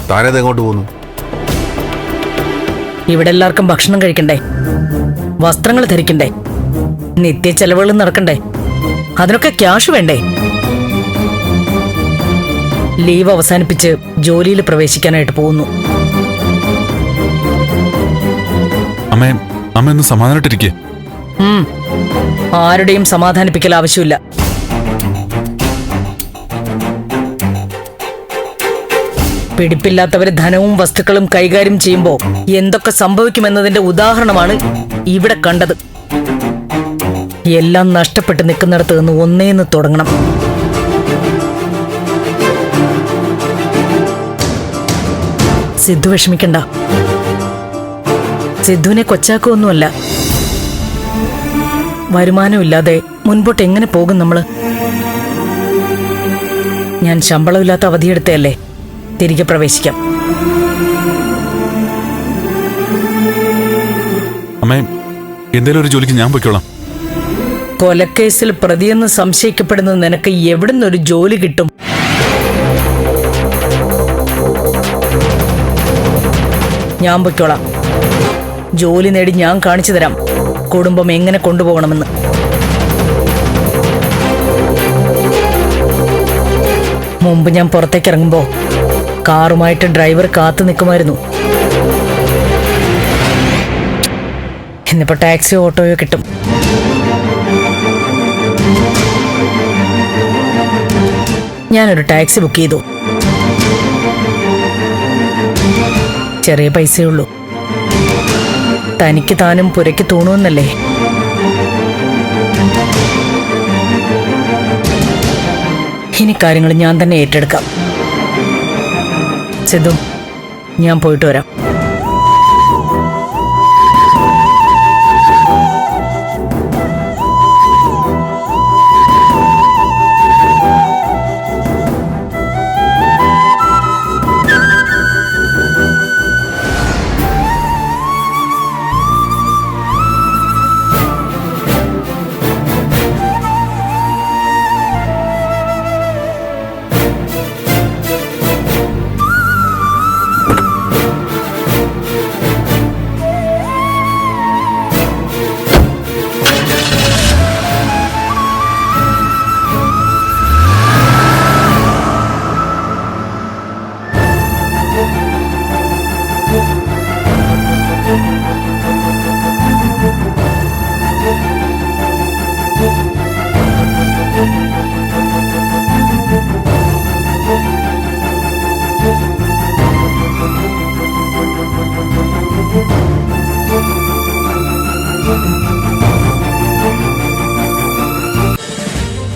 താനേത് എങ്ങോട്ട് പോകുന്നു? ഇവിടെ എല്ലാവർക്കും ഭക്ഷണം കഴിക്കണ്ടേ, വസ്ത്രങ്ങൾ ധരിക്കണ്ടേ, നിത്യ ചെലവുകൾ നടക്കണ്ടേ, അതിനൊക്കെ ക്യാഷ് വേണ്ടേ? ലീവ് അവസാനിപ്പിച്ച് ജോലിയിൽ പ്രവേശിക്കാനായിട്ട് പോകുന്നു. അമ്മ ഒന്ന് സമാധാനായിട്ടിരിക്കേ. ആരുടെയും സമാധാനിപ്പിക്കൽ ആവശ്യമില്ല. പിടിപ്പില്ലാത്തവര് ധനവും വസ്തുക്കളും കൈകാര്യം ചെയ്യുമ്പോ എന്തൊക്കെ സംഭവിക്കുമെന്നതിന്റെ ഉദാഹരണമാണ് ഇവിടെ കണ്ടത്. എല്ലാം നഷ്ടപ്പെട്ട് നിൽക്കുന്നിടത്ത് നിന്ന് ഒന്നേന്ന് തുടങ്ങണം. സിദ്ധു വിഷമിക്കണ്ട. സിദ്ധുവിനെ കൊച്ചാക്കൊന്നുമല്ല. വരുമാനമില്ലാതെ മുൻപോട്ട് എങ്ങനെ പോകും നമ്മള്? ഞാൻ ശമ്പളമില്ലാത്ത അവധിയെടുത്തല്ലേ, തിരികെ പ്രവേശിക്കാം. അമ്മേ, എന്തേലും ഒരു ജോലിക്ക് ഞാൻ പൊയ്ക്കോളാം. കൊലക്കേസിൽ പ്രതിയെന്ന് സംശയിക്കപ്പെടുന്ന നിനക്ക് എവിടുന്നൊരു ജോലി കിട്ടും? ഞാൻ പൊയ്ക്കോളാം. ജോലി നേടി ഞാൻ കാണിച്ചു തരാം കുടുംബം എങ്ങനെ കൊണ്ടുപോകണമെന്ന്. മുമ്പ് ഞാൻ പുറത്തേക്ക് ഇറങ്ങുമ്പോ കാറുമായിട്ട് ഡ്രൈവർ കാത്തു നിൽക്കുമായിരുന്നു. ഇന്നിപ്പോ ടാക്സിയോ ഓട്ടോയോ കിട്ടും. ഞാനൊരു ടാക്സി ബുക്ക് ചെയ്തു. ചെറിയ പൈസയുള്ളൂ. തനിക്ക് താനും പുരയ്ക്ക് തൂണുമെന്നല്ലേ. ഇനി കാര്യങ്ങൾ ഞാൻ തന്നെ ഏറ്റെടുക്കാം. സിദ്ധു, ഞാൻ പോയിട്ട് വരാം.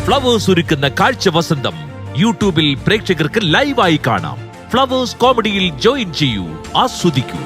ഫ്ലവേഴ്സ് ഒരുക്കുന്ന കാഴ്ച വസന്തം യൂട്യൂബിൽ പ്രേക്ഷകർക്ക് ലൈവായി കാണാം. ഫ്ലവേഴ്സ് കോമഡിയിൽ ജോയിൻ ചെയ്യൂ, ആസ്വദിക്കൂ.